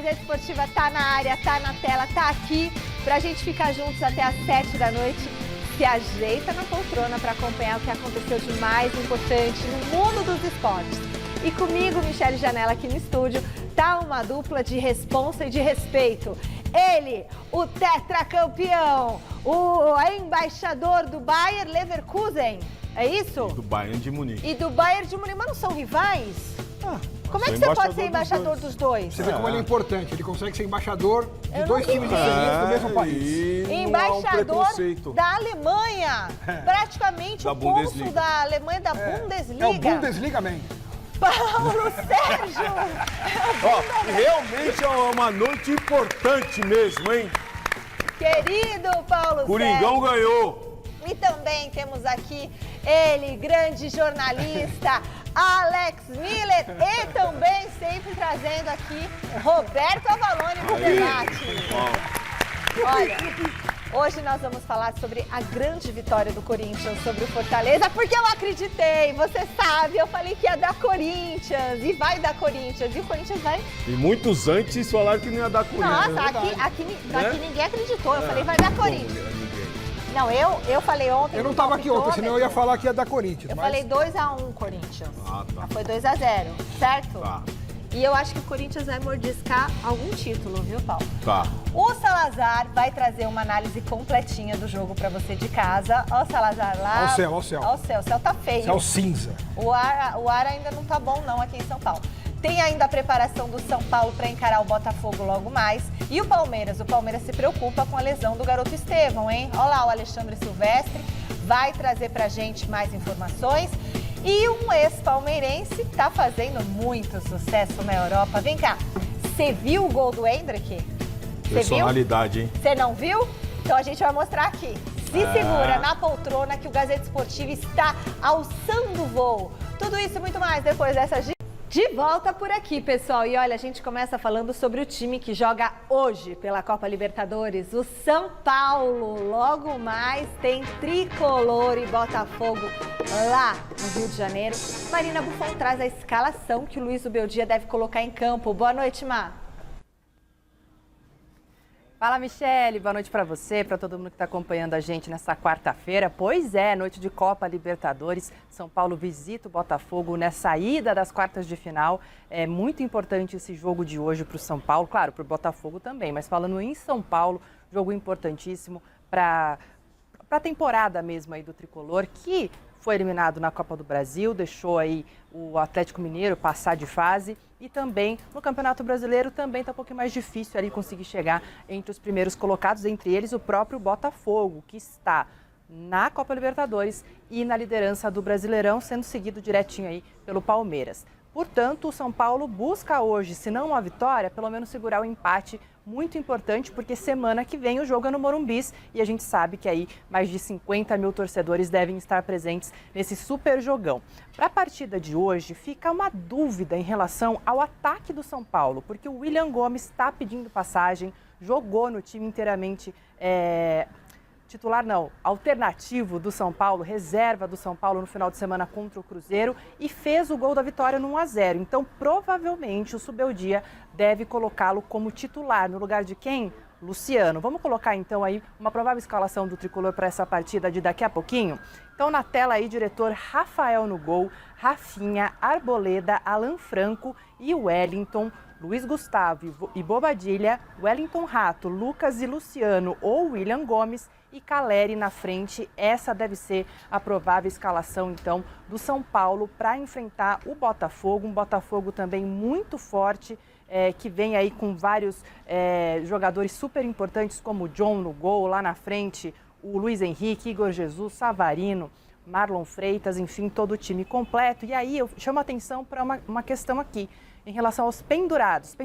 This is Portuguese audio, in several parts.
Gazeta Esportiva tá na área, tá na tela, tá aqui pra gente ficar juntos até às 7 da noite. Se ajeita na poltrona para acompanhar o que aconteceu de mais importante no mundo dos esportes. E comigo, Michele Janela, aqui no estúdio, tá uma dupla de responsa e de respeito. Ele, o tetracampeão, o embaixador do Bayer Leverkusen, é isso? E do Bayern de Munique. E do Bayern de Munique, mas não são rivais? Como é que você pode ser embaixador dos dois? Você vê como ele é importante, ele consegue ser embaixador de dois times diferentes do mesmo país. Embaixador da Alemanha, praticamente o cônsul da Alemanha da Bundesliga. É o Bundesliga Man. Paulo Sérgio! Realmente é uma noite importante mesmo, hein? Querido Paulo Coringão Sérgio. ganhou. E também temos aqui ele, grande jornalista, Alex Miller, e também sempre trazendo aqui Roberto Avalone no debate. Olha, hoje nós vamos falar sobre a grande vitória do Corinthians sobre o Fortaleza, porque eu acreditei, você sabe, eu falei que ia dar Corinthians, e vai dar Corinthians, e o Corinthians vai... E muitos antes falaram que não ia dar Corinthians. Nossa, aqui ninguém acreditou, eu falei vai dar Corinthians. Não, eu falei ontem... Eu não estava aqui ontem, senão eu ia falar que ia dar Corinthians. Eu falei 2-1 Corinthians. Ah, tá. Foi 2-0, certo? Tá. E eu acho que o Corinthians vai mordiscar algum título, viu, Paulo? Tá. O Salazar vai trazer uma análise completinha do jogo pra você de casa. Ó o Salazar lá. Ó o céu, ó o céu. Ó o céu, o céu tá feio. Céu cinza. O ar ainda não tá bom não aqui em São Paulo. Tem ainda a preparação do São Paulo para encarar o Botafogo logo mais. E o Palmeiras se preocupa com a lesão do garoto Estevão, hein? Olha lá o Alexandre Silvestre, vai trazer pra gente mais informações. E um ex-palmeirense tá fazendo muito sucesso na Europa. Vem cá, você viu o gol do Hendrick? Personalidade, hein? Você não viu? Então a gente vai mostrar aqui. Se segura na poltrona que o Gazeta Esportiva está alçando o voo. Tudo isso e muito mais depois dessas dicas. De volta por aqui, pessoal. E olha, a gente começa falando sobre o time que joga hoje pela Copa Libertadores, o São Paulo. Logo mais tem Tricolor e Botafogo lá no Rio de Janeiro. Marina Buffon traz a escalação que o Luiz Ubeldia deve colocar em campo. Boa noite, Mar. Fala, Michele. Boa noite para você, para todo mundo que está acompanhando a gente nessa quarta-feira. Pois é, noite de Copa Libertadores. São Paulo visita o Botafogo nessa ida das quartas de final. É muito importante esse jogo de hoje para o São Paulo, claro, para o Botafogo também. Mas falando em São Paulo, jogo importantíssimo para a temporada mesmo aí do Tricolor, que foi eliminado na Copa do Brasil, deixou aí o Atlético Mineiro passar de fase. E também no Campeonato Brasileiro também está um pouquinho mais difícil ali conseguir chegar entre os primeiros colocados, entre eles o próprio Botafogo, que está na Copa Libertadores e na liderança do Brasileirão, sendo seguido direitinho aí pelo Palmeiras. Portanto, o São Paulo busca hoje, se não uma vitória, pelo menos segurar o empate, muito importante, porque semana que vem o jogo é no Morumbis e a gente sabe que aí mais de 50 mil torcedores devem estar presentes nesse super jogão. Para a partida de hoje, fica uma dúvida em relação ao ataque do São Paulo, porque o William Gomes está pedindo passagem, jogou no time inteiramente... titular não, alternativo do São Paulo, reserva do São Paulo no final de semana contra o Cruzeiro e fez o gol da vitória no 1-0. Então, provavelmente, o Subeldia deve colocá-lo como titular. No lugar de quem? Luciano. Vamos colocar, então, aí uma provável escalação do Tricolor para essa partida de daqui a pouquinho? Então, na tela aí, diretor Rafael no gol, Rafinha, Arboleda, Alan Franco e Wellington, Luiz Gustavo e Bobadilha, Wellington Rato, Lucas e Luciano ou William Gomes e Caleri na frente. Essa deve ser a provável escalação, então, do São Paulo para enfrentar o Botafogo. Um Botafogo também muito forte, que vem aí com vários jogadores super importantes, como o John no gol, lá na frente, o Luiz Henrique, Igor Jesus, Savarino, Marlon Freitas, enfim, todo o time completo. E aí eu chamo a atenção para uma questão aqui. Em relação aos pendurados,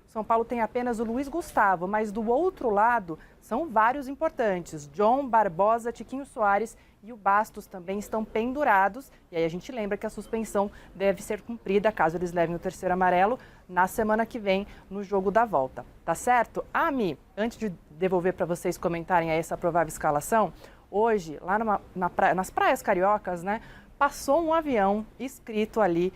São Paulo tem apenas o Luiz Gustavo, mas do outro lado são vários importantes. John, Barbosa, Tiquinho Soares e o Bastos também estão pendurados. E aí a gente lembra que a suspensão deve ser cumprida, caso eles levem o terceiro amarelo, na semana que vem, no jogo da volta. Tá certo? Mi, antes de devolver para vocês comentarem aí essa provável escalação, hoje, lá nas praias cariocas, né, passou um avião escrito ali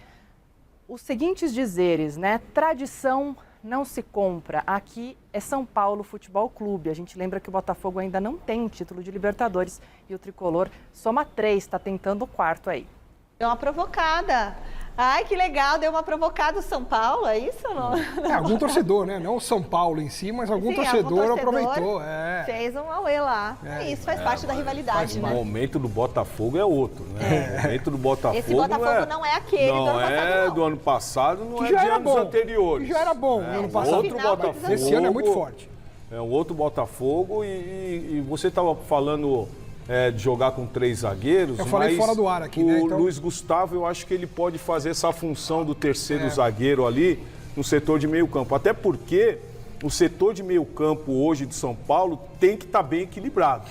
os seguintes dizeres, né? Tradição não se compra. Aqui é São Paulo Futebol Clube. A gente lembra que o Botafogo ainda não tem um título de Libertadores e o Tricolor soma 3, está tentando o 4º aí. Deu uma provocada. Ai, que legal, deu uma provocada o São Paulo, é isso ou não? Algum torcedor, né? Não o São Paulo em si, mas algum torcedor aproveitou. Fez um auê lá. Isso faz parte da rivalidade, né? O momento do Botafogo é outro, né? O momento do Botafogo. Esse Botafogo não é aquele do ano passado, não. Do ano passado, não que é já de era anos bom, anteriores. Que já era bom no ano passado. Outro Botafogo. Esse ano é muito forte. É um outro Botafogo e você estava falando de jogar com 3 zagueiros. Eu falei fora do ar aqui, né? O Luiz Gustavo, eu acho que ele pode fazer essa função do terceiro zagueiro ali no setor de meio campo. Até porque o setor de meio campo hoje de São Paulo tem que estar bem equilibrado.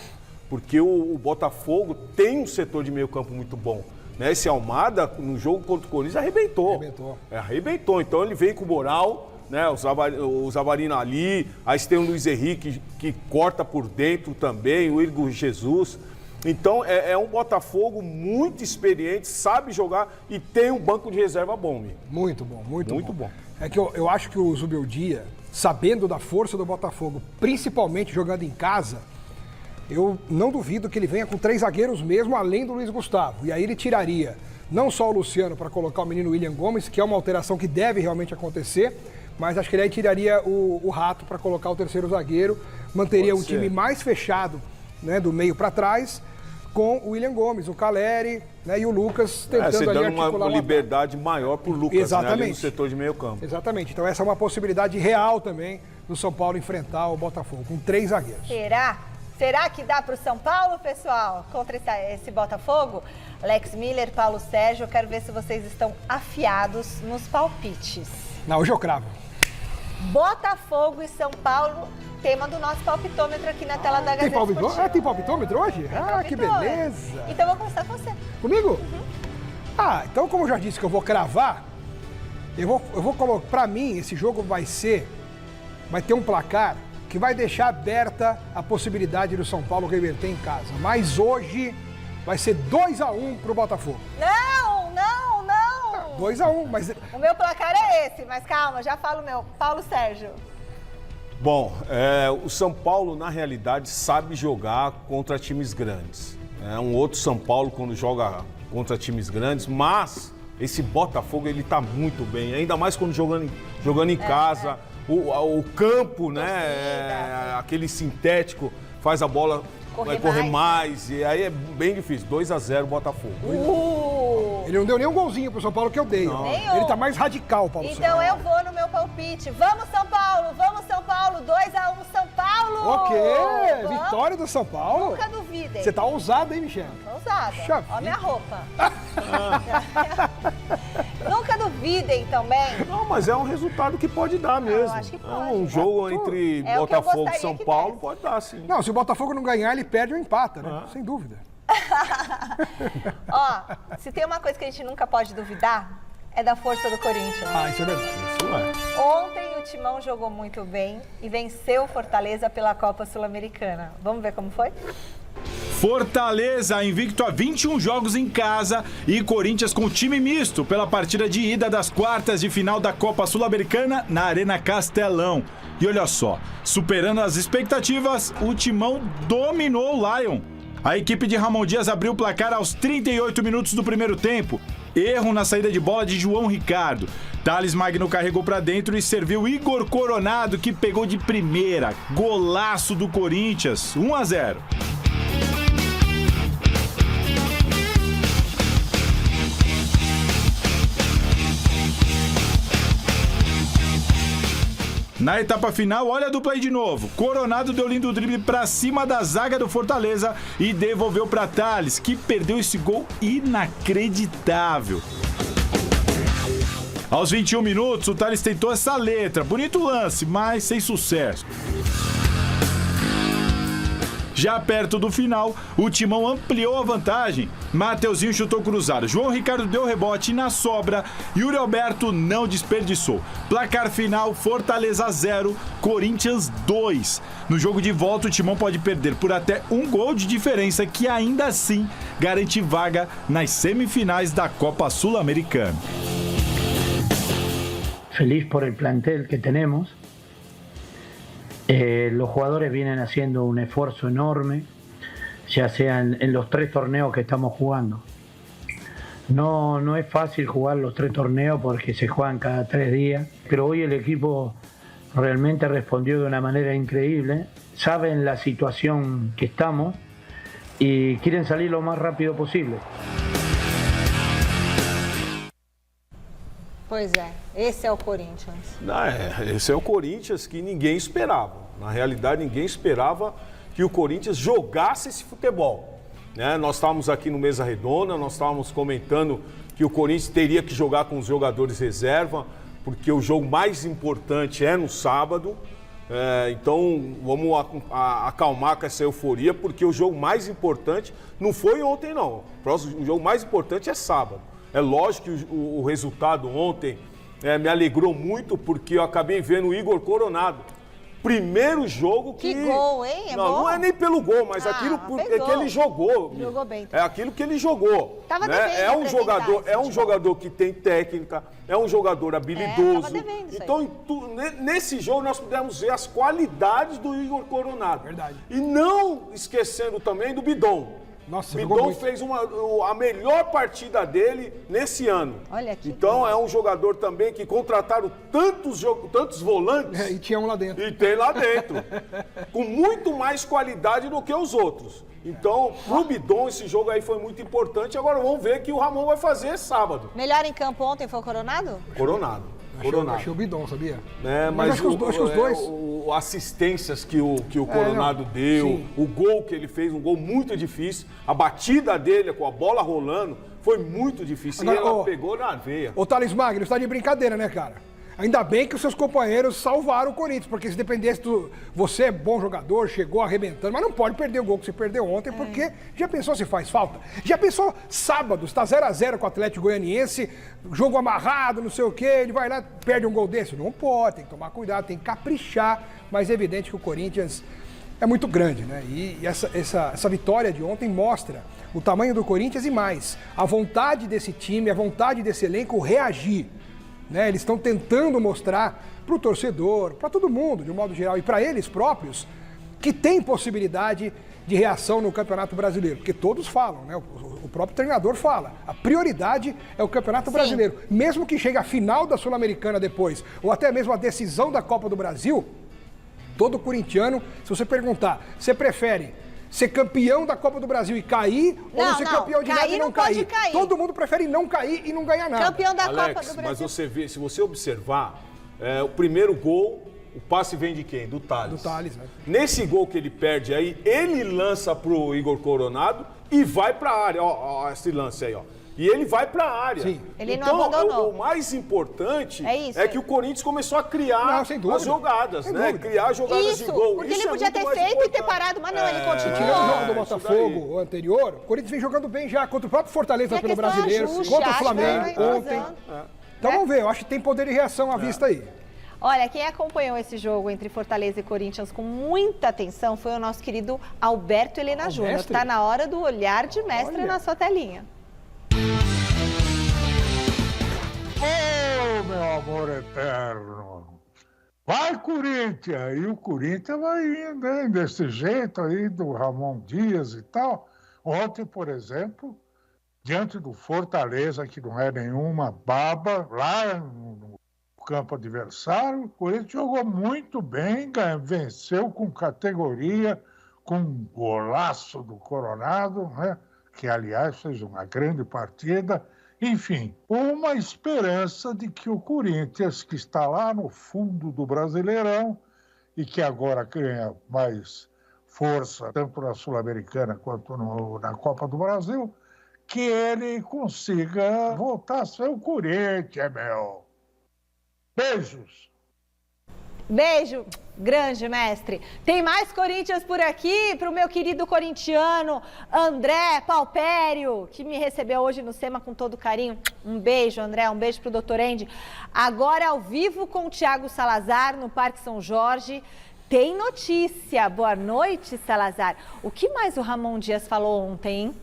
Porque o Botafogo tem um setor de meio campo muito bom. Né? Esse Almada, no jogo contra o Corinthians, arrebentou. Então ele vem com moral, né? O Zavarino ali, aí você tem o Luiz Henrique que corta por dentro também, o Igor Jesus. Então é um Botafogo muito experiente, sabe jogar e tem um banco de reserva bom. Muito bom. É que eu acho que o Zubeldia, sabendo da força do Botafogo, principalmente jogando em casa, eu não duvido que ele venha com 3 zagueiros mesmo, além do Luiz Gustavo. E aí ele tiraria não só o Luciano para colocar o menino William Gomes, que é uma alteração que deve realmente acontecer, mas acho que ele aí tiraria o Rato para colocar o terceiro zagueiro, manteria um time mais fechado, né, do meio para trás, com o William Gomes, o Caleri, né, e o Lucas tentando ali articular uma liberdade maior para o Lucas, né, ali no setor de meio campo. Exatamente, então essa é uma possibilidade real também do São Paulo enfrentar o Botafogo, com 3 zagueiros. Será que dá para o São Paulo, pessoal, contra esse Botafogo? Alex Miller, Paulo Sérgio, eu quero ver se vocês estão afiados nos palpites. Não, hoje eu cravo. Botafogo e São Paulo, tema do nosso palpitômetro aqui na tela da Gazeta Esportiva. Tem palpitômetro hoje? Que beleza! Então eu vou começar com você. Comigo? Uhum. Então como eu já disse que eu vou cravar, eu vou colocar, pra mim, esse jogo vai ter um placar que vai deixar aberta a possibilidade do São Paulo reverter em casa. Mas hoje vai ser 2-1 pro Botafogo. Não! 2-1, mas... O meu placar é esse, mas calma, já falo o meu. Paulo Sérgio. Bom, o São Paulo, na realidade, sabe jogar contra times grandes. É um outro São Paulo quando joga contra times grandes, mas esse Botafogo, ele tá muito bem, ainda mais quando jogando em casa. O campo, né, aquele sintético, faz a bola correr mais, e aí é bem difícil. 2-0 Botafogo. Ele não deu nem um golzinho pro São Paulo que eu dei. Ele tá mais radical, Paulo. Então eu vou no meu palpite. Vamos, São Paulo! 2-1 São Paulo! Ok, vitória do São Paulo. Nunca duvidem. Você tá ousada, hein, Michele? Ousada. Olha minha roupa. Nunca duvidem também. Não, mas é um resultado que pode dar mesmo. Eu acho que pode. Um jogo entre Botafogo e São Paulo pode dar, sim. Não, se o Botafogo não ganhar, ele perde ou empata, né? Sem dúvida. Se tem uma coisa que a gente nunca pode duvidar, é da força do Corinthians. Isso é verdade. Isso é. Ontem o Timão jogou muito bem e venceu o Fortaleza pela Copa Sul-Americana. Vamos ver como foi? Fortaleza invicto a 21 jogos em casa e Corinthians com time misto pela partida de ida das quartas de final da Copa Sul-Americana na Arena Castelão. E olha só, superando as expectativas, o Timão dominou o Lion. A equipe de Ramon Dias abriu o placar aos 38 minutos do primeiro tempo. Erro na saída de bola de João Ricardo. Thales Magno carregou para dentro e serviu Igor Coronado, que pegou de primeira. Golaço do Corinthians, 1-0. Na etapa final, olha a dupla aí de novo. Coronado deu lindo drible pra cima da zaga do Fortaleza e devolveu pra Thales, que perdeu esse gol inacreditável. Aos 21 minutos, o Thales tentou essa letra. Bonito lance, mas sem sucesso. Já perto do final, o Timão ampliou a vantagem. Mateuzinho chutou cruzado. João Ricardo deu rebote na sobra. Yuri Alberto não desperdiçou. Placar final, Fortaleza 0, Corinthians 2. No jogo de volta, o Timão pode perder por até um gol de diferença, que ainda assim garante vaga nas semifinais da Copa Sul-Americana. feliz por el plantel que tenemos. Los jugadores vienen haciendo un esfuerzo enorme, ya sea en los 3 torneos que estamos jugando. No es fácil jugar los 3 torneos porque se juegan cada 3 días, pero hoy el equipo realmente respondió de una manera increíble. Saben la situación que estamos y quieren salir lo más rápido posible. Pois é, esse é o Corinthians. Esse é o Corinthians que ninguém esperava. Na realidade, ninguém esperava que o Corinthians jogasse esse futebol. Né? Nós estávamos aqui no Mesa Redonda, nós estávamos comentando que o Corinthians teria que jogar com os jogadores reserva, porque o jogo mais importante é no sábado. Então, vamos acalmar com essa euforia, porque o jogo mais importante não foi ontem, não. O jogo mais importante é sábado. É lógico que o resultado ontem me alegrou muito, porque eu acabei vendo o Igor Coronado. Primeiro jogo que... Que gol, hein? Não é nem pelo gol, mas aquilo que ele jogou. Jogou bem. É aquilo que ele jogou. Tava né? devendo É um jogador que tem técnica, é um jogador habilidoso. Tava devendo isso então, nesse jogo nós pudemos ver as qualidades do Igor Coronado. Verdade. E não esquecendo também do Bidon. Nossa, Bidon fez a melhor partida dele nesse ano. Olha aqui. Então é um jogador também que contrataram tantos volantes. E tinha um lá dentro. E tem lá dentro. Com muito mais qualidade do que os outros. Então, pro Bidon, esse jogo aí foi muito importante. Agora vamos ver o que o Ramon vai fazer sábado. Melhor em campo ontem foi o Coronado? Coronado. Achei o Bidon, sabia? Mas acho que os dois. Assistências que o Coronado deu, sim. O gol que ele fez, um gol muito difícil. A batida dele com a bola rolando foi muito difícil. Agora, e ela pegou na veia. Ô, Thales Magno, você tá de brincadeira, né, cara? Ainda bem que os seus companheiros salvaram o Corinthians, porque se dependesse do... Você é bom jogador, chegou arrebentando, mas não pode perder o gol que você perdeu ontem, porque já pensou se faz falta? Já pensou sábado, está 0-0 com o Atlético Goianiense, jogo amarrado, não sei o quê, ele vai lá, perde um gol desse? Não pode, tem que tomar cuidado, tem que caprichar, mas é evidente que o Corinthians é muito grande, né? E essa vitória de ontem mostra o tamanho do Corinthians e mais, a vontade desse time, a vontade desse elenco reagir. Né? Eles estão tentando mostrar para o torcedor, para todo mundo, de um modo geral, e para eles próprios, que tem possibilidade de reação no Campeonato Brasileiro. Porque todos falam, né? O próprio treinador fala. A prioridade é o Campeonato Brasileiro. Mesmo que chegue à final da Sul-Americana depois, ou até mesmo a decisão da Copa do Brasil, todo corintiano, se você perguntar, você prefere ser campeão da Copa do Brasil e cair, ou ser campeão de nada e não cair? Todo mundo prefere não cair e não ganhar nada. Campeão da Alex, Copa do Brasil. Mas você vê, se você observar, o primeiro gol, o passe vem de quem? Do Thales. Do Thales, né? Nesse gol que ele perde aí, ele lança pro Igor Coronado e vai pra área. Ó, esse lance aí, ó. E ele vai pra área. Sim. Ele então, não abandonou. O mais importante é que o Corinthians começou a criar as jogadas, né? Dúvida. Criar jogadas de gol. Porque Isso ele podia ter feito e ter parado, mas não, ele continuou. Tirando o jogo do Botafogo anterior, o Corinthians vem jogando bem já contra o próprio Fortaleza pelo Brasileiro, contra o Flamengo ontem. Então vamos ver, eu acho que tem poder de reação à vista aí. Olha, quem acompanhou esse jogo entre Fortaleza e Corinthians com muita atenção foi o nosso querido Alberto Helena Júnior. Está na hora do olhar de mestre na sua telinha. Oh, meu amor eterno! Vai, Corinthians! E o Corinthians vai indo, hein? Desse jeito aí, do Ramon Dias e tal. Ontem, por exemplo, diante do Fortaleza, que não é nenhuma baba, lá no campo adversário, o Corinthians jogou muito bem, venceu com categoria, com um golaço do Coronado, né? Que, aliás, fez uma grande partida. Enfim, uma esperança de que o Corinthians, que está lá no fundo do Brasileirão e que agora ganha mais força, tanto na Sul-Americana quanto na Copa do Brasil, que ele consiga voltar a ser o Corinthians, meu. Beijos! Beijo, grande mestre. Tem mais Corinthians por aqui para o meu querido corintiano André Palpério, que me recebeu hoje no SEMA com todo carinho. Um beijo, André, um beijo para o Dr. Andy. Agora ao vivo com o Thiago Salazar no Parque São Jorge. Tem notícia. Boa noite, Salazar. O que mais o Ramon Dias falou ontem, hein?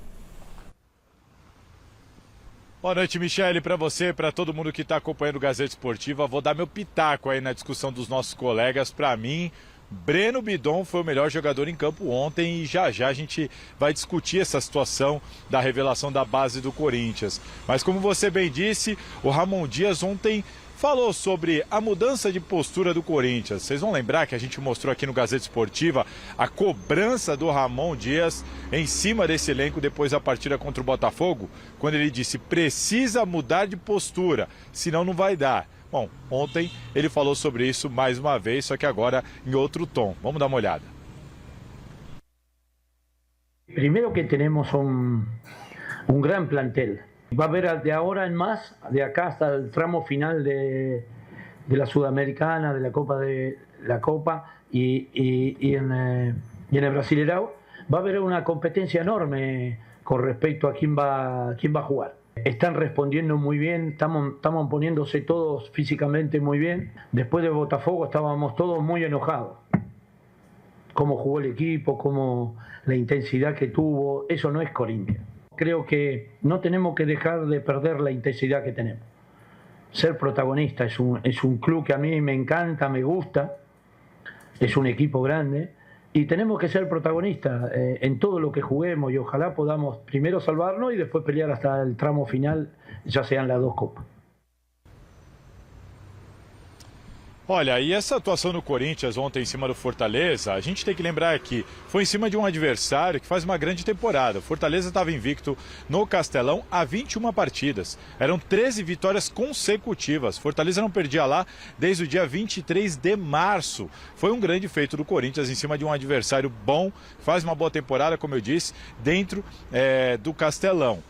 Boa noite, Michele, para você, para todo mundo que está acompanhando o Gazeta Esportiva. Vou dar meu pitaco aí na discussão dos nossos colegas. Para mim, Breno Bidon foi o melhor jogador em campo ontem e já a gente vai discutir essa situação da revelação da base do Corinthians. Mas como você bem disse, o Ramon Dias ontem falou sobre a mudança de postura do Corinthians. Vocês vão lembrar que a gente mostrou aqui no Gazeta Esportiva a cobrança do Ramon Dias em cima desse elenco depois da partida contra o Botafogo, quando ele disse: precisa mudar de postura, senão não vai dar. Bom, ontem ele falou sobre isso mais uma vez, só que agora em outro tom. Vamos dar uma olhada. Primeiro que temos um gran plantel. Va a haber de ahora en más, de acá hasta el tramo final de la Sudamericana, de la Copa y en el Brasileirão, va a haber una competencia enorme con respecto a quién va a jugar. Están respondiendo muy bien, estamos poniéndose todos físicamente muy bien. Después de Botafogo estábamos todos muy enojados. Cómo jugó el equipo, cómo la intensidad que tuvo, eso no es Corinthians. Creo que no tenemos que dejar de perder la intensidad que tenemos. Ser protagonista es un club que a mí me encanta, me gusta, es un equipo grande y tenemos que ser protagonistas en todo lo que juguemos y ojalá podamos primero salvarnos y después pelear hasta el tramo final, ya sean las dos copas. Olha, e essa atuação do Corinthians ontem em cima do Fortaleza, a gente tem que lembrar aqui, foi em cima de um adversário que faz uma grande temporada. O Fortaleza estava invicto no Castelão há 21 partidas. Eram 13 vitórias consecutivas. Fortaleza não perdia lá desde o dia 23 de março. Foi um grande feito do Corinthians em cima de um adversário bom, faz uma boa temporada, como eu disse, dentro do Castelão.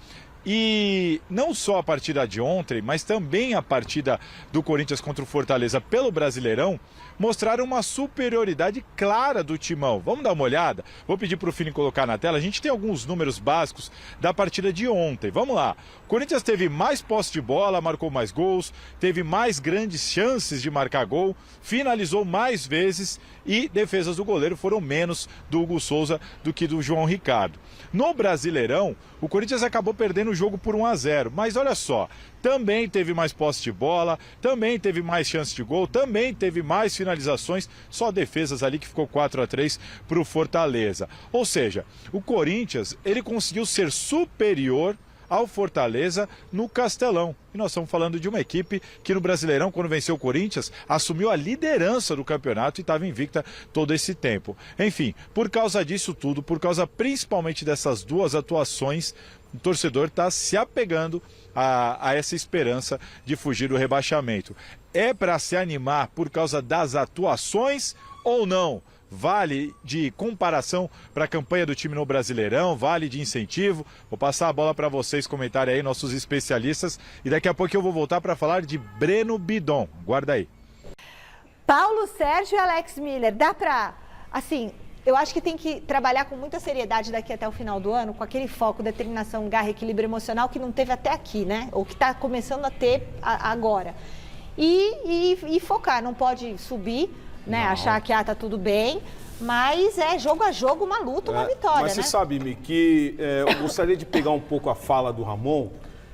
E não só a partida de ontem, mas também a partida do Corinthians contra o Fortaleza pelo Brasileirão mostraram uma superioridade clara do Timão. Vamos dar uma olhada? Vou pedir para o Fini colocar na tela. A gente tem alguns números básicos da partida de ontem. Vamos lá. O Corinthians teve mais posse de bola, marcou mais gols, teve mais grandes chances de marcar gol, finalizou mais vezes e defesas do goleiro foram menos do Hugo Souza do que do João Ricardo. No Brasileirão, o Corinthians acabou perdendo o jogo por 1-0, mas olha só, também teve mais posse de bola, também teve mais chances de gol, também teve mais finalizações, só defesas ali que ficou 4-3 para o Fortaleza. Ou seja, o Corinthians, ele conseguiu ser superior ao Fortaleza no Castelão. E nós estamos falando de uma equipe que no Brasileirão, quando venceu o Corinthians, assumiu a liderança do campeonato e estava invicta todo esse tempo. Enfim, por causa disso tudo, por causa principalmente dessas duas atuações, o torcedor está se apegando a essa esperança de fugir do rebaixamento. É para se animar por causa das atuações ou não? Vale de comparação para a campanha do time no Brasileirão, vale de incentivo. Vou passar a bola para vocês comentarem aí, nossos especialistas, e daqui a pouco eu vou voltar para falar de Breno Bidon. Guarda aí. Paulo Sérgio e Alex Miller, dá para, assim, eu acho que tem que trabalhar com muita seriedade daqui até o final do ano, com aquele foco, determinação, garra, equilíbrio emocional que não teve até aqui, né? Ou que está começando a ter agora. E focar, não pode subir, né? Não. Achar que tá tudo bem, mas é jogo a jogo, uma luta, uma vitória, mas né? Você sabe, Mi, que eu gostaria de pegar um pouco a fala do Ramon,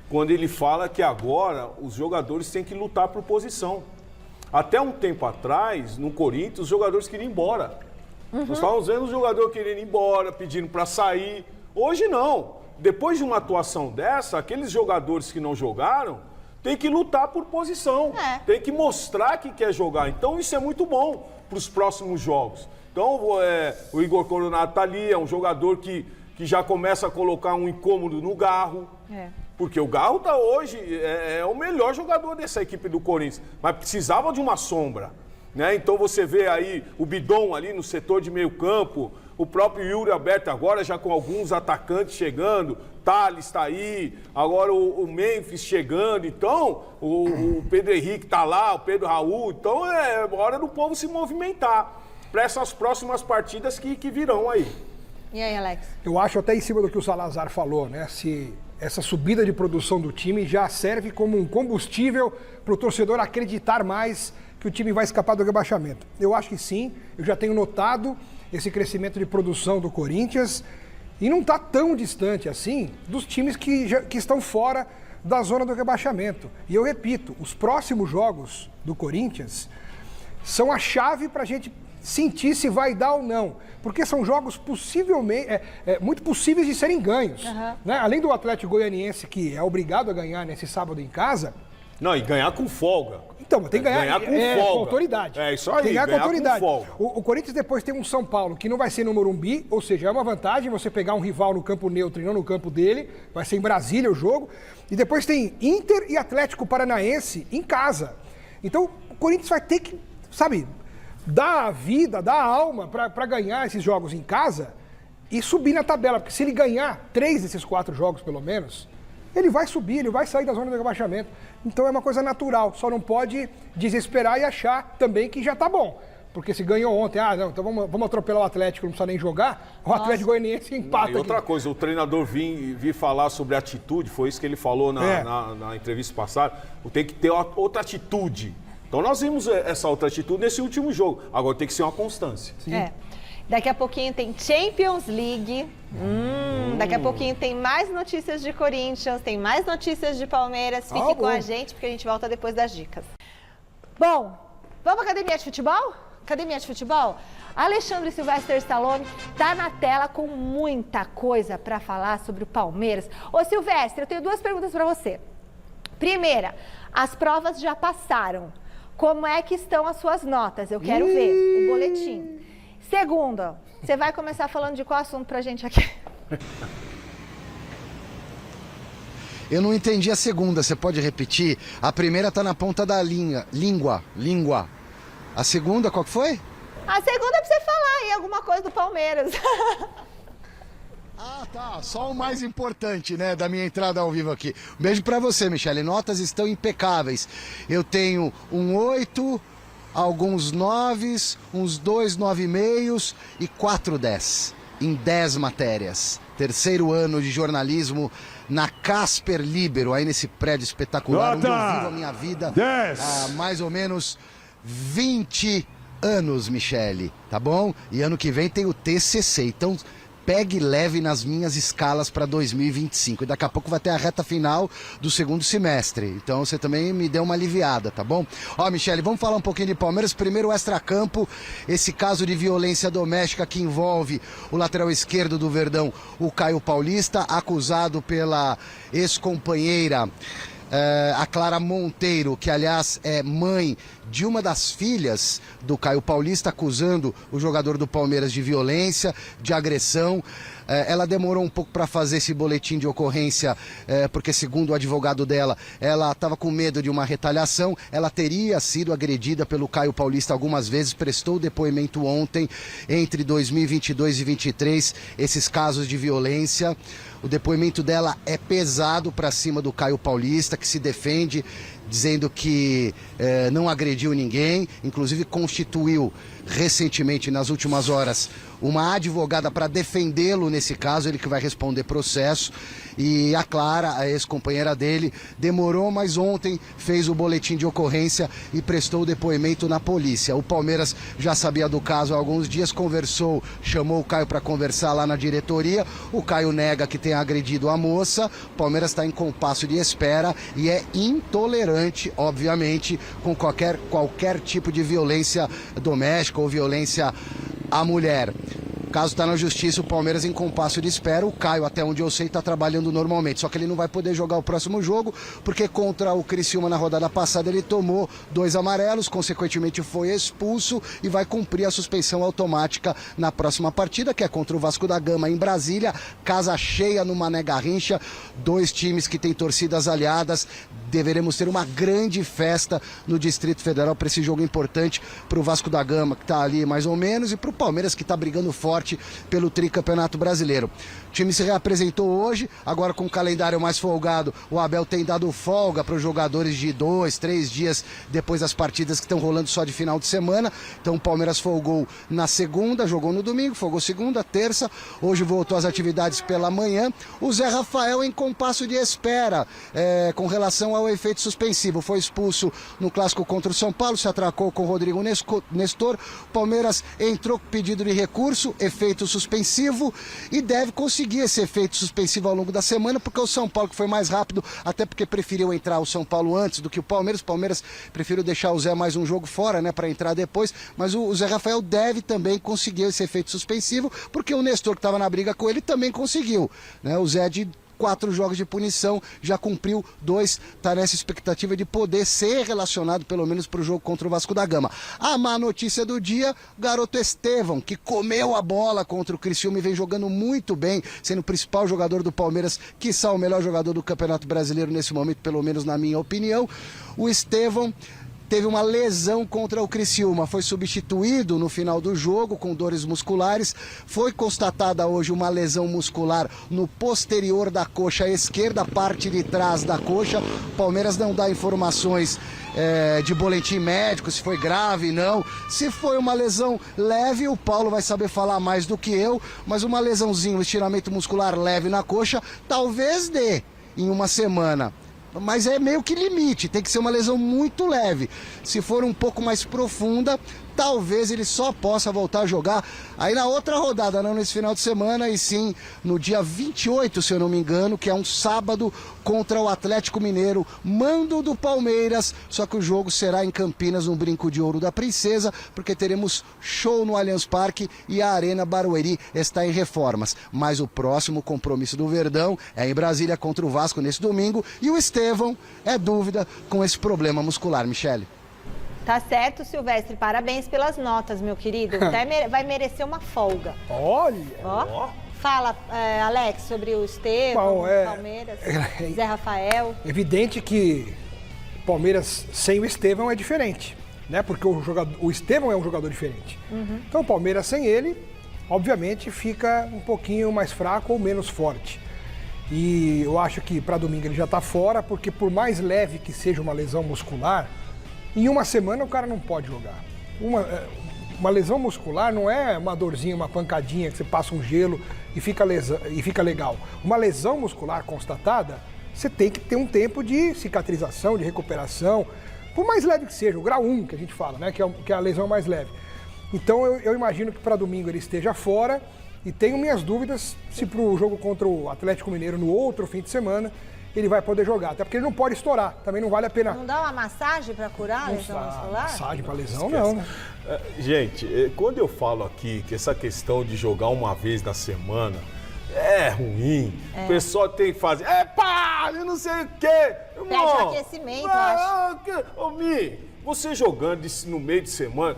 quando ele fala que agora os jogadores têm que lutar por posição. Até um tempo atrás, no Corinthians, os jogadores queriam ir embora. Nós estávamos vendo os jogadores querendo ir embora, pedindo para sair. Hoje não. Depois de uma atuação dessa, aqueles jogadores que não jogaram têm que lutar por posição. Tem que mostrar que quer jogar. Então isso é muito bom para os próximos jogos. Então o Igor Coronado está ali, é um jogador que já começa a colocar um incômodo no Garro. Porque o Garro tá hoje, é o melhor jogador dessa equipe do Corinthians. Mas precisava de uma sombra. Né? Então você vê aí o Bidon ali no setor de meio campo, o próprio Yuri Alberto agora já com alguns atacantes chegando, Thales está aí, agora o Memphis chegando, então o Pedro Henrique está lá, o Pedro Raul, então é hora do povo se movimentar para essas próximas partidas que virão aí. E aí, Alex? Eu acho até em cima do que o Salazar falou, né? Se essa subida de produção do time já serve como um combustível para o torcedor acreditar mais que o time vai escapar do rebaixamento. Eu acho que sim, eu já tenho notado esse crescimento de produção do Corinthians e não está tão distante assim dos times que estão fora da zona do rebaixamento. E eu repito, os próximos jogos do Corinthians são a chave para a gente sentir se vai dar ou não. Porque são jogos possivelmente, muito possíveis de serem ganhos. Né? Além do Atlético Goianiense, que é obrigado a ganhar nesse sábado em casa. Não, e ganhar com folga. Então, tem que ganhar com folga. Com autoridade. É isso aí, tem que ganhar com autoridade. folga. O Corinthians depois tem um São Paulo que não vai ser no Morumbi, ou seja, é uma vantagem você pegar um rival no campo neutro e não no campo dele. Vai ser em Brasília o jogo. E depois tem Inter e Atlético Paranaense em casa. Então, o Corinthians vai ter que, sabe, dar a vida, dar a alma para ganhar esses jogos em casa e subir na tabela. Porque se ele ganhar 3 desses 4 jogos, pelo menos, ele vai subir, ele vai sair da zona do rebaixamento. Então é uma coisa natural, só não pode desesperar e achar também que já tá bom. Porque se ganhou ontem, não, então vamos atropelar o Atlético, não precisa nem jogar, o Atlético Goianiense empata. E outra coisa, o treinador vir falar sobre atitude, foi isso que ele falou na entrevista passada, tem que ter outra atitude. Então nós vimos essa outra atitude nesse último jogo, agora tem que ser uma constância. Sim. Daqui a pouquinho tem Champions League. Daqui a pouquinho tem mais notícias de Corinthians, tem mais notícias de Palmeiras. Fique com a gente, porque a gente volta depois das dicas. Bom, vamos à academia de futebol? Academia de futebol? Alexandre Sylvester Stallone tá na tela com muita coisa para falar sobre o Palmeiras. Ô Sylvester, eu tenho 2 perguntas para você. Primeira, as provas já passaram. Como é que estão as suas notas? Eu quero ver o boletim. Segunda, você vai começar falando de qual assunto pra gente aqui? Eu não entendi a segunda, você pode repetir? A primeira tá na ponta da língua. A segunda, qual que foi? A segunda é pra você falar aí alguma coisa do Palmeiras. Ah, tá. Só o mais importante, né, da minha entrada ao vivo aqui. Um beijo pra você, Michele. Notas estão impecáveis. Eu tenho um 8... alguns 9, uns 2 9,5 e 4 10 em 10 matérias. 3º ano de jornalismo na Casper Libero, aí nesse prédio espetacular, onde eu vivo a minha vida há mais ou menos 20 anos, Michele, tá bom? E ano que vem tem o TCC, então pegue leve nas minhas escalas para 2025. E daqui a pouco vai ter a reta final do 2º semestre. Então você também me deu uma aliviada, tá bom? Ó, Michele, vamos falar um pouquinho de Palmeiras. Primeiro o extracampo, esse caso de violência doméstica que envolve o lateral esquerdo do Verdão, o Caio Paulista, acusado pela ex-companheira a Clara Monteiro, que aliás é mãe de uma das filhas do Caio Paulista, acusando o jogador do Palmeiras de violência, de agressão. Ela demorou um pouco para fazer esse boletim de ocorrência, porque segundo o advogado dela, ela estava com medo de uma retaliação. Ela teria sido agredida pelo Caio Paulista algumas vezes, prestou depoimento ontem, entre 2022 e 2023, esses casos de violência. O depoimento dela é pesado para cima do Caio Paulista, que se defende, dizendo que não agrediu ninguém, inclusive constituiu recentemente, nas últimas horas, uma advogada para defendê-lo nesse caso, ele que vai responder processo. E a Clara, a ex-companheira dele, demorou, mas ontem fez o boletim de ocorrência e prestou o depoimento na polícia. O Palmeiras já sabia do caso há alguns dias, conversou, chamou o Caio para conversar lá na diretoria. O Caio nega que tenha agredido a moça. O Palmeiras está em compasso de espera e é intolerante, obviamente, com qualquer tipo de violência doméstica ou violência à mulher. O caso está na justiça, o Palmeiras em compasso de espera. O Caio, até onde eu sei, está trabalhando normalmente. Só que ele não vai poder jogar o próximo jogo, porque contra o Criciúma na rodada passada ele tomou 2 amarelos, consequentemente foi expulso e vai cumprir a suspensão automática na próxima partida, que é contra o Vasco da Gama em Brasília. Casa cheia no Mané Garrincha, 2 times que têm torcidas aliadas. Deveremos ter uma grande festa no Distrito Federal para esse jogo importante, para o Vasco da Gama, que está ali mais ou menos, e para o Palmeiras, que está brigando forte pelo tricampeonato brasileiro. O time se reapresentou hoje, agora com o calendário mais folgado. O Abel tem dado folga para os jogadores de 2, 3 dias depois das partidas que estão rolando só de final de semana. Então o Palmeiras folgou na segunda, jogou no domingo, folgou segunda, terça. Hoje voltou às atividades pela manhã. O Zé Rafael em compasso de espera com relação qual é o efeito suspensivo. Foi expulso no clássico contra o São Paulo, se atracou com o Rodrigo Nestor. O Palmeiras entrou com pedido de recurso, efeito suspensivo, e deve conseguir esse efeito suspensivo ao longo da semana, porque o São Paulo, que foi mais rápido, até porque preferiu entrar o São Paulo antes do que o Palmeiras preferiu deixar o Zé mais um jogo fora, né, para entrar depois, mas o Zé Rafael deve também conseguir esse efeito suspensivo, porque o Nestor, que estava na briga com ele, também conseguiu, né? O Zé, de 4 jogos de punição, já cumpriu 2, está nessa expectativa de poder ser relacionado pelo menos para o jogo contra o Vasco da Gama. A má notícia do dia, o garoto Estevão, que comeu a bola contra o Criciúma e vem jogando muito bem, sendo o principal jogador do Palmeiras, quiçá o melhor jogador do Campeonato Brasileiro nesse momento, pelo menos na minha opinião. O Estevão teve uma lesão contra o Criciúma, foi substituído no final do jogo com dores musculares. Foi constatada hoje uma lesão muscular no posterior da coxa esquerda, parte de trás da coxa. O Palmeiras não dá informações de boletim médico, se foi grave, não. Se foi uma lesão leve, o Paulo vai saber falar mais do que eu, mas uma lesãozinha, um estiramento muscular leve na coxa, talvez dê em uma semana. Mas é meio que limite, tem que ser uma lesão muito leve. Se for um pouco mais profunda, talvez ele só possa voltar a jogar aí na outra rodada, não nesse final de semana, e sim no dia 28, se eu não me engano, que é um sábado, contra o Atlético Mineiro, mando do Palmeiras, só que o jogo será em Campinas, no Brinco de Ouro da Princesa, porque teremos show no Allianz Parque e a Arena Barueri está em reformas. Mas o próximo compromisso do Verdão é em Brasília contra o Vasco nesse domingo, e o Estevão é dúvida com esse problema muscular, Michele. Tá certo, Silvestre. Parabéns pelas notas, meu querido. Até vai merecer uma folga. Olha! Ó. Fala, Alex, sobre o Estevão, Palmeiras, Zé Rafael. Evidente que o Palmeiras sem o Estevão é diferente, né? Porque o Estevão é um jogador diferente. Uhum. Então o Palmeiras sem ele, obviamente, fica um pouquinho mais fraco ou menos forte. E eu acho que para domingo ele já está fora, porque por mais leve que seja uma lesão muscular, em uma semana o cara não pode jogar. Uma lesão muscular não é uma dorzinha, uma pancadinha que você passa um gelo e fica legal. Uma lesão muscular constatada, você tem que ter um tempo de cicatrização, de recuperação, por mais leve que seja, o grau 1 que a gente fala, né, que é a lesão mais leve. Então eu imagino que para domingo ele esteja fora, e tenho minhas dúvidas se para o jogo contra o Atlético Mineiro no outro fim de semana ele vai poder jogar, até porque ele não pode estourar, também não vale a pena. Não dá uma massagem para curar a lesão muscular? Massagem para lesão, não, né? Gente, quando eu falo aqui que essa questão de jogar uma vez na semana é ruim, o pessoal tem que fazer, eu não sei o quê. Pede um aquecimento, acho. Ô, Mi, você jogando no meio de semana,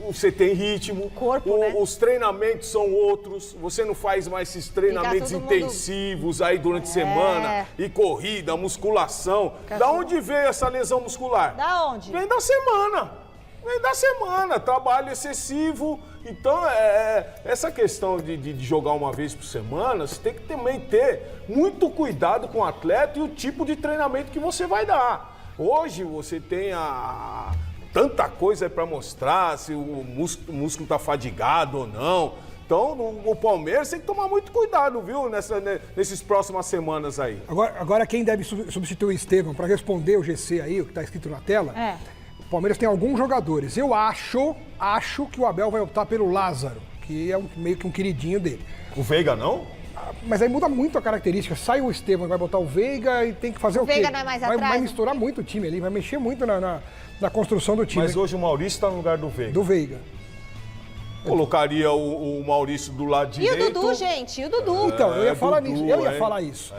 você tem ritmo, corpo, né? Os treinamentos são outros, você não faz mais esses treinamentos intensivos aí durante a semana, e corrida, musculação. Da onde veio essa lesão muscular? Da onde? Vem da semana, trabalho excessivo. Então, essa questão de jogar uma vez por semana, você tem que também ter muito cuidado com o atleta e o tipo de treinamento que você vai dar. Hoje você tem tanta coisa para mostrar, se o músculo está fadigado ou não. Então, o Palmeiras tem que tomar muito cuidado, viu, nesses próximas semanas aí. Agora quem deve substituir o Estevão para responder o GC aí, o que está escrito na tela, o Palmeiras tem alguns jogadores. Eu acho que o Abel vai optar pelo Lázaro, que é meio que um queridinho dele. O Veiga não? Mas aí muda muito a característica. Sai o Estevão, vai botar o Veiga e tem que fazer o quê? O Veiga não é mais atrás? Vai misturar muito o time ali, vai mexer muito na construção do time. Mas hoje o Maurício está no lugar do Veiga. Do Veiga. Colocaria o Maurício do lado direito. E o Dudu, gente? E o Dudu? Então, eu ia falar isso.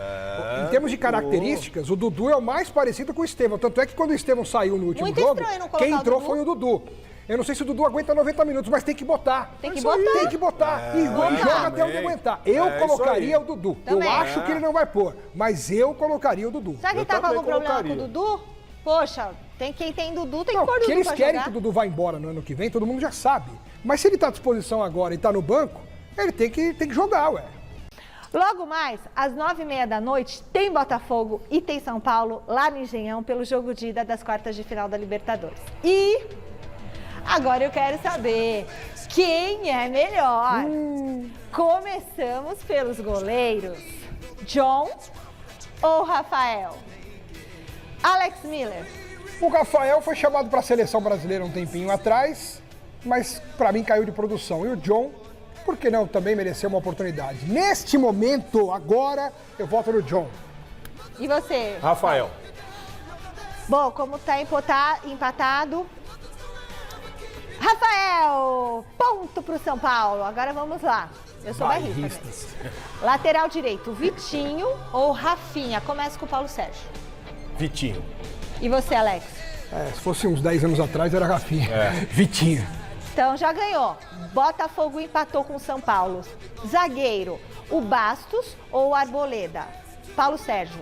Em termos de características, o Dudu é o mais parecido com o Estevão. Tanto é que quando o Estevão saiu no último jogo, quem entrou foi o Dudu. Eu não sei se o Dudu aguenta 90 minutos, mas tem que botar. Tem que botar. Tem que botar. E joga até onde aguentar. Eu colocaria o Dudu. Também. Eu acho que ele não vai pôr, mas eu colocaria o Dudu. Sabe quem tá com algum problema com o Dudu? Poxa, quem tem Dudu tem que pôr o Dudu. Que eles pra querem jogar. que o Dudu vá embora no ano que vem, todo mundo já sabe. Mas se ele tá à disposição agora e tá no banco, ele tem que jogar, ué. Logo mais, às 9h30 da noite, tem Botafogo e tem São Paulo lá no Engenhão pelo jogo de ida das quartas de final da Libertadores. E agora eu quero saber quem é melhor. Começamos pelos goleiros, John ou Rafael? Alex Miller. O Rafael foi chamado para a seleção brasileira um tempinho atrás, mas para mim caiu de produção. E o John, por que não, também mereceu uma oportunidade. Neste momento, agora, eu voto no John. E você? Rafael. Bom, como tá empatado... Rafael! Ponto pro São Paulo. Agora vamos lá. Eu sou barrista também. Lateral direito, Vitinho ou Rafinha? Começa com o Paulo Sérgio. Vitinho. E você, Alex? Se fosse uns 10 anos atrás, era Rafinha. Vitinho. Então já ganhou. Botafogo empatou com o São Paulo. Zagueiro, o Bastos ou o Arboleda? Paulo Sérgio.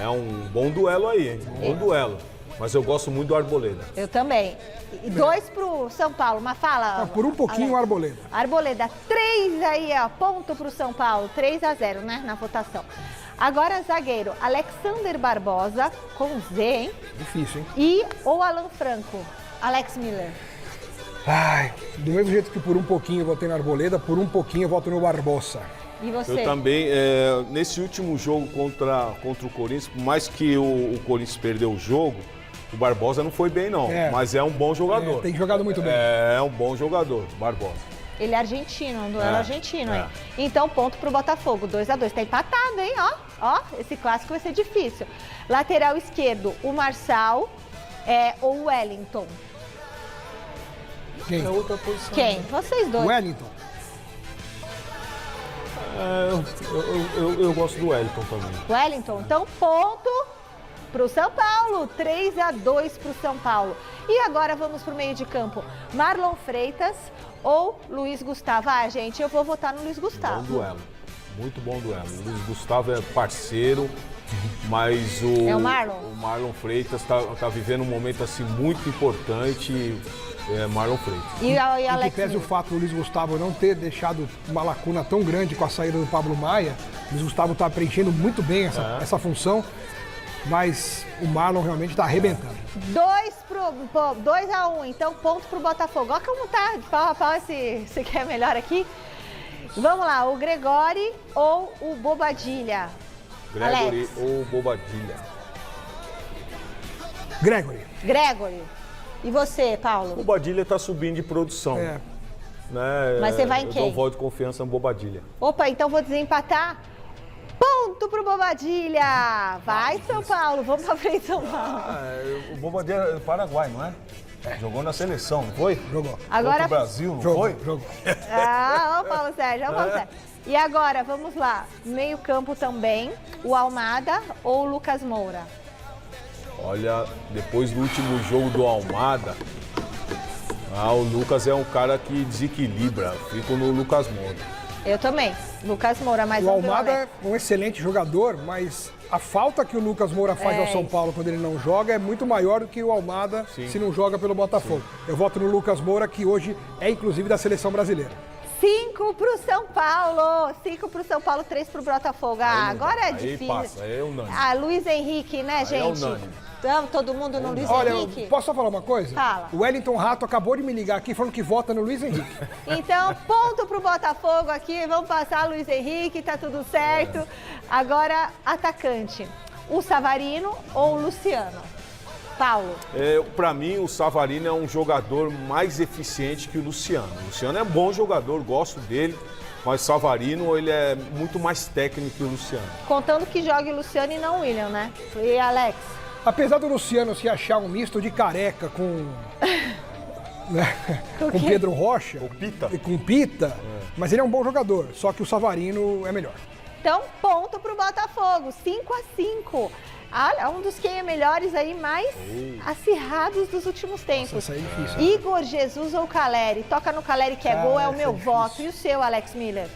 É um bom duelo aí, hein? Bom duelo. Mas eu gosto muito do Arboleda. Eu também. E 2 pro São Paulo, mas fala... Por um pouquinho o Arboleda. Arboleda, 3 aí, ó, ponto pro São Paulo, 3-0, né, na votação. Agora, zagueiro, Alexander Barbosa, com Z, hein? Difícil, hein? E ou Alan Franco, Alex Miller. Ai, do mesmo jeito que por um pouquinho eu votei no Arboleda, por um pouquinho eu voto no Barbosa. E você? Eu também, nesse último jogo contra o Corinthians, por mais que o Corinthians perdeu o jogo, o Barbosa não foi bem, não. Mas é um bom jogador. Tem jogado muito bem. É um bom jogador, Barbosa. Ele é argentino, um duelo argentino, hein? Então, ponto pro Botafogo, 2-2. Tá empatado, hein? Ó, esse clássico vai ser difícil. Lateral esquerdo, o Marçal ou o Wellington? Quem? É outra posição. Quem? Vocês dois. Wellington. Eu gosto do Wellington também. Wellington, então ponto pro São Paulo, 3-2 pro São Paulo. E agora vamos pro meio de campo. Marlon Freitas ou Luiz Gustavo? Ah, gente, eu vou votar no Luiz Gustavo. Bom duelo, muito bom duelo. O Luiz Gustavo é parceiro, mas o Marlon Freitas tá vivendo um momento assim muito importante. Marlon Freitas. E Alex que pese o fato do Luiz Gustavo não ter deixado uma lacuna tão grande com a saída do Pablo Maia, o Luiz Gustavo está preenchendo muito bem essa função, mas o Marlon realmente está arrebentando. 2-1, então ponto pro Botafogo. Olha como tá de pau a pau esse que é melhor aqui. Vamos lá, o Gregori ou o Bobadilha? Gregory ou Bobadilha? Gregory. E você, Paulo? Bobadilha tá subindo de produção. Né? Mas você vai em quem? Eu dou voto de confiança no Bobadilha. Opa, então vou desempatar. Ponto pro Bobadilha! Vai, São Paulo, vamos pra frente, São Paulo. O Bobadilha é do Paraguai, não é? Jogou na seleção, não foi? Jogou. Agora... Contra o Brasil, não foi? Jogou. Ó, Paulo Sérgio, E agora, vamos lá. Meio campo também, o Almada ou o Lucas Moura? Olha, depois do último jogo do Almada, o Lucas é um cara que desequilibra. Fico no Lucas Moura. Eu também. Lucas Moura, mais o Almada é um excelente jogador, mas a falta que o Lucas Moura faz ao São Paulo quando ele não joga é muito maior do que o Almada se não joga pelo Botafogo. Eu voto no Lucas Moura, que hoje é inclusive da seleção brasileira. 5 pro São Paulo, 5 pro São Paulo, 3 pro Botafogo. Agora é difícil. Aí passa, é unânime. Luiz Henrique, né, gente? É unânime. Vamos todo mundo no Luiz Henrique? Posso só falar uma coisa? Fala. O Wellington Rato acabou de me ligar aqui falando que vota no Luiz Henrique. Então, ponto pro Botafogo aqui, vamos passar Luiz Henrique, tá tudo certo. Agora, atacante, o Savarino ou o Luciano? Paulo. Para mim, o Savarino é um jogador mais eficiente que o Luciano. O Luciano é um bom jogador, gosto dele, mas o Savarino ele é muito mais técnico que o Luciano. Contando que jogue o Luciano e não o William, né? E Alex? Apesar do Luciano se achar um misto de Careca com com Pedro Rocha e com Pita, mas ele é um bom jogador, só que o Savarino é melhor. Então, ponto pro Botafogo, 5-5. Olha, um dos quem é melhores aí mais acirrados dos últimos tempos. Nossa, isso é difícil, Igor Jesus ou Caleri? Toca no Caleri que é gol, é o meu voto. E o seu, Alex Miller?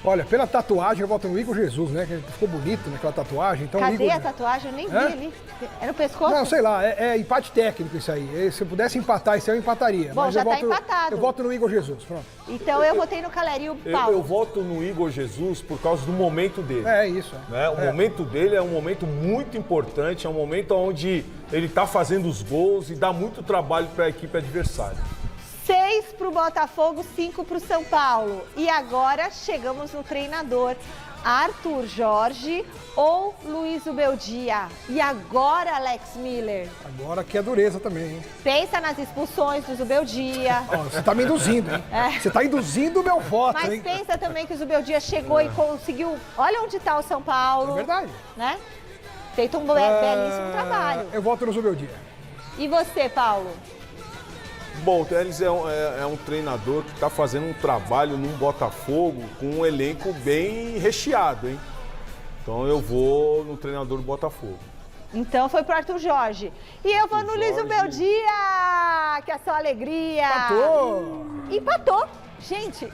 Olha, pela tatuagem eu voto no Igor Jesus, né? Que ele ficou bonito naquela tatuagem. Então, Cadê a tatuagem? Eu nem vi ali. É no pescoço? Não, sei lá, é empate técnico isso aí. Se eu pudesse empatar isso aí, eu empataria. Bom, mas já tá empatado. Eu voto no Igor Jesus, pronto. Então eu votei no Caleri e o Paulo. Eu voto no Igor Jesus por causa do momento dele. É isso. Né? O momento dele é um momento muito importante, é um momento onde ele está fazendo os gols e dá muito trabalho para a equipe adversária. 6 pro Botafogo, 5 pro São Paulo. E agora chegamos no treinador. Arthur Jorge ou Luiz Ubeldia? E agora, Alex Miller? Agora que é dureza também, hein? Pensa nas expulsões do Zubeldia. Ó, você tá me induzindo, hein? Você tá induzindo o meu voto, Mas hein? pensa também que o Zubeldia chegou e conseguiu... Olha onde tá o São Paulo. É verdade. Né? Feito um belíssimo trabalho. Eu voto no Zubeldia. E você, Paulo? Bom, o Telles é um treinador que está fazendo um trabalho num Botafogo com um elenco bem recheado, hein? Então eu vou no treinador do Botafogo. Então foi pro Arthur Jorge. E eu vou no Luiz Ubeldia, que é só alegria. Empatou. Gente,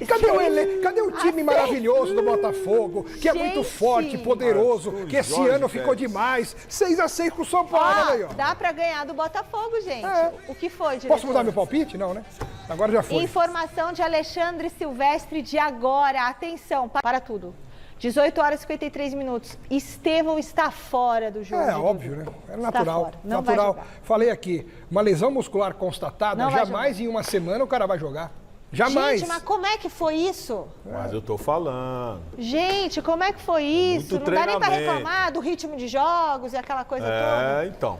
Cadê o time maravilhoso do Botafogo, que é muito forte, poderoso, que esse ano ficou demais. 6-6 com o São Paulo, olha aí, ó. Dá pra ganhar do Botafogo, gente. O que foi, diretor? Posso mudar meu palpite? Não, né? Agora já foi. Informação de Alexandre Silvestre de agora. Atenção, para tudo. 18 horas e 53 minutos. Estevão está fora do jogo. É óbvio, né? É natural. Não natural. vai jogar. Falei aqui, uma lesão muscular constatada, Não vai jamais em uma semana o cara vai jogar. Jamais. Gente, mas como é que foi isso? Mas eu tô falando. Gente, como é que foi isso? Muito Não dá nem pra treinamento. reclamar do ritmo de jogos e aquela coisa toda. Então.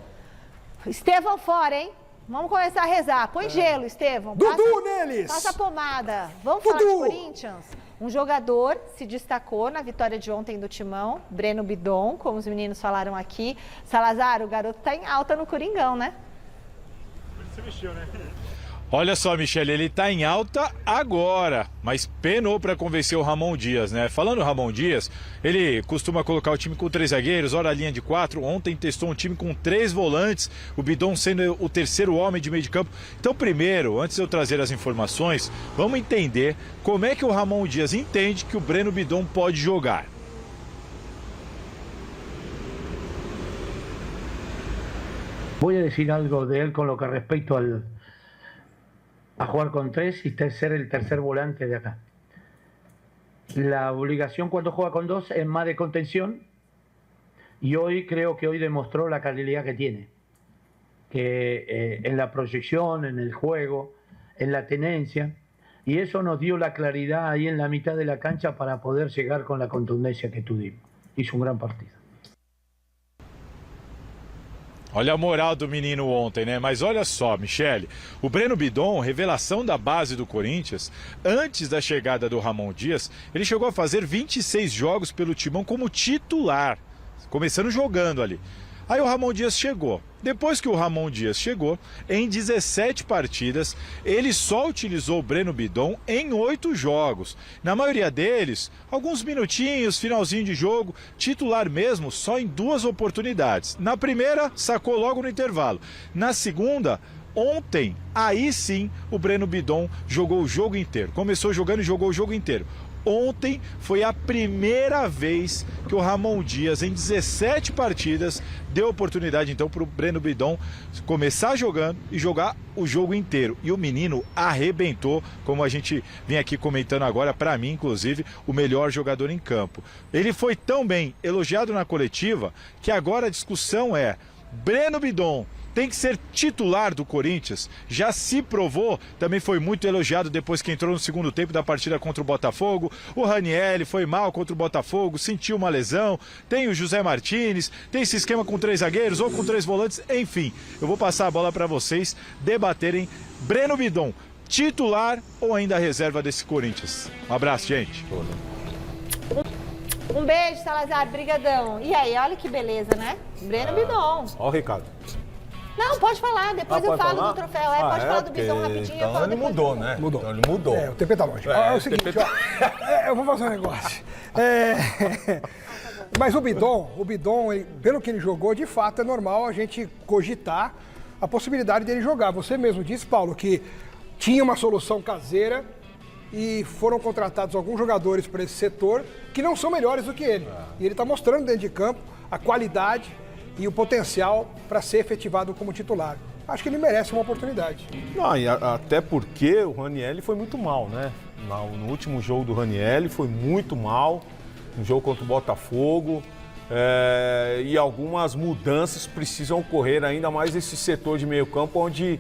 Estevão fora, hein? Vamos começar a rezar. Põe gelo, Estevão. Dudu neles! Passa a pomada. Vamos falar de Corinthians? Um jogador se destacou na vitória de ontem do Timão, Breno Bidon, como os meninos falaram aqui. Salazar, o garoto tá em alta no Coringão, né? Você mexeu, né? Olha só, Michele, ele tá em alta agora, mas penou para convencer o Ramon Dias, né? Falando Ramon Dias, ele costuma colocar o time com 3 zagueiros, ora a linha de 4. Ontem testou um time com 3 volantes, o Bidon sendo o terceiro homem de meio de campo. Então, primeiro, antes de eu trazer as informações, vamos entender como é que o Ramon Dias entende que o Breno Bidon pode jogar. Voy a decir algo de él con lo que respecto a jugar con 3 y ser el tercer volante de acá. La obligación cuando juega con 2 es más de contención y hoy creo que hoy demostró la calidad que tiene, que en la proyección, en el juego, en la tenencia, y eso nos dio la claridad ahí en la mitad de la cancha para poder llegar con la contundencia que tuvimos. Hizo un gran partido. Olha a moral do menino ontem, né? Mas olha só, Michele, o Breno Bidon, revelação da base do Corinthians, antes da chegada do Ramon Dias, ele chegou a fazer 26 jogos pelo Timão como titular, começando jogando ali. Aí o Ramon Dias chegou. Depois que o Ramon Dias chegou, em 17 partidas, ele só utilizou o Breno Bidon em 8 jogos. Na maioria deles, alguns minutinhos, finalzinho de jogo, titular mesmo só em 2 oportunidades. Na primeira, sacou logo no intervalo. Na segunda, ontem, aí sim, o Breno Bidon jogou o jogo inteiro. Começou jogando e jogou o jogo inteiro. Ontem foi a primeira vez que o Ramon Dias, em 17 partidas, deu oportunidade então para o Breno Bidon começar jogando e jogar o jogo inteiro. E o menino arrebentou, como a gente vem aqui comentando agora, para mim, inclusive, o melhor jogador em campo. Ele foi tão bem elogiado na coletiva que agora a discussão é: Breno Bidon tem que ser titular do Corinthians, já se provou, também foi muito elogiado depois que entrou no segundo tempo da partida contra o Botafogo. O Ranieri foi mal contra o Botafogo, sentiu uma lesão, tem o José Martínez, tem esse esquema com 3 zagueiros ou com 3 volantes, enfim. Eu vou passar a bola para vocês debaterem Breno Bidon, titular ou ainda reserva desse Corinthians. Um abraço, gente. Um beijo, Salazar, brigadão. E aí, olha que beleza, né? Breno Bidon. Ó o recado. Não, pode falar, depois eu falo do troféu. Pode falar do Bidon rapidinho. Então ele mudou, né? Mudou. Então ele mudou. O TP tá longe. É o seguinte, ó, eu vou fazer um negócio. Mas o Bidon, pelo que ele jogou, de fato é normal a gente cogitar a possibilidade dele jogar. Você mesmo disse, Paulo, que tinha uma solução caseira e foram contratados alguns jogadores para esse setor que não são melhores do que ele. E ele está mostrando dentro de campo a qualidade e o potencial para ser efetivado como titular. Acho que ele merece uma oportunidade. Não, e até porque o Ranieri foi muito mal, né? No último jogo do Ranieri foi muito mal, no jogo contra o Botafogo. E algumas mudanças precisam ocorrer ainda mais nesse setor de meio campo, onde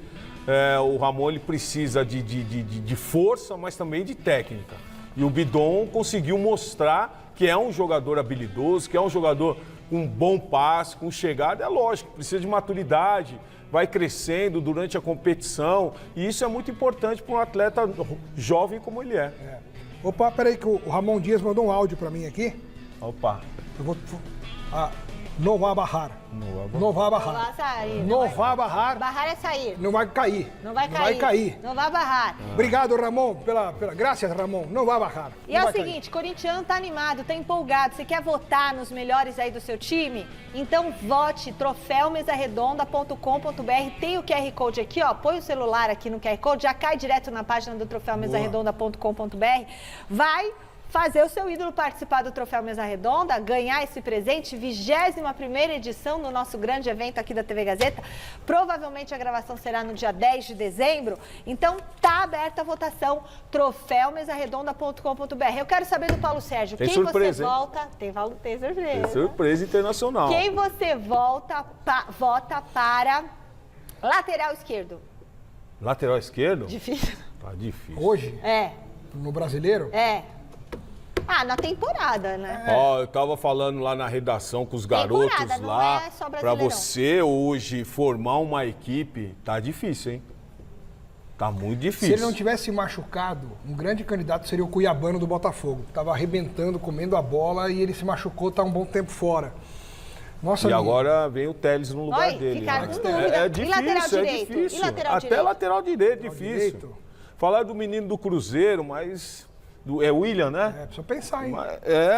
o Ramon ele precisa de força, mas também de técnica. E o Bidon conseguiu mostrar que é um jogador habilidoso, que é um jogador com um bom passe, com chegada, é lógico, precisa de maturidade, vai crescendo durante a competição, e isso é muito importante para um atleta jovem como ele é. Opa, peraí que o Ramon Dias mandou um áudio para mim aqui. Opa. Eu vou... não vai barrar. Não vai barrar. Não vai sair. Não vai barrar. Barrar é sair. Não vai cair. Não vai cair. Não vai cair. Não vai barrar. Obrigado, Ramon, pela... Graças, Ramon. Não vai barrar. E Não é o vai cair. seguinte, corintiano tá animado, tá empolgado, você quer votar nos melhores aí do seu time? Então vote troféumesarredonda.com.br, tem o QR Code aqui, ó, põe o celular aqui no QR Code, já cai direto na página do troféumesarredonda.com.br, vai fazer o seu ídolo participar do Troféu Mesa Redonda, ganhar esse presente, 21ª edição do nosso grande evento aqui da TV Gazeta. Provavelmente a gravação será no dia 10 de dezembro, então tá aberta a votação, troféumesarredonda.com.br. Eu quero saber do Paulo Sérgio, Tem quem surpresa, você hein? volta... Tem surpresa. É surpresa internacional. Quem você vota para lateral esquerdo? Lateral esquerdo? Difícil. Tá difícil. Hoje, É, no Brasileiro, na temporada, né? Ó, eu tava falando lá na redação com os garotos Temporada, não lá. é só Pra Brasileirão. você hoje formar uma equipe, tá difícil, hein? Tá muito se difícil. ele não tivesse machucado, um grande candidato seria o Cuiabano do Botafogo. Tava arrebentando, comendo a bola e ele se machucou, tá um bom tempo fora. Nossa, E agora vem o Telles no lugar Oi, dele. ficaram né? com dúvida. É E difícil, lateral é direito? difícil. E lateral Até direito? lateral direito, difícil. direito. Falar do menino do Cruzeiro, mas... É William, né? precisa pensar, hein?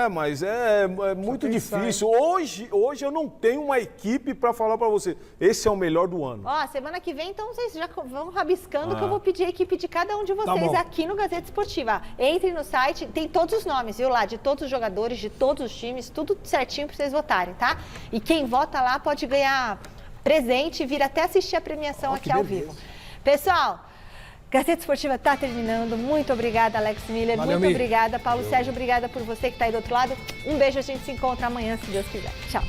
Mas é muito pensar, difícil. Hoje eu não tenho uma equipe para falar para você. Esse é o melhor do ano. Ó, semana que vem, então, vocês já vão rabiscando que eu vou pedir a equipe de cada um de vocês bom. aqui no Gazeta Esportiva. Entre no site, tem todos os nomes, viu, lá, de todos os jogadores, de todos os times, tudo certinho para vocês votarem, tá? E quem vota lá pode ganhar presente e vir até assistir a premiação aqui ao vivo. Pessoal, Gazeta Esportiva está terminando. Muito obrigada, Alex Miller. Valeu, muito Mi. obrigada, Paulo Sérgio. Obrigada por você que está aí do outro lado. Um beijo, a gente se encontra amanhã, se Deus quiser. Tchau.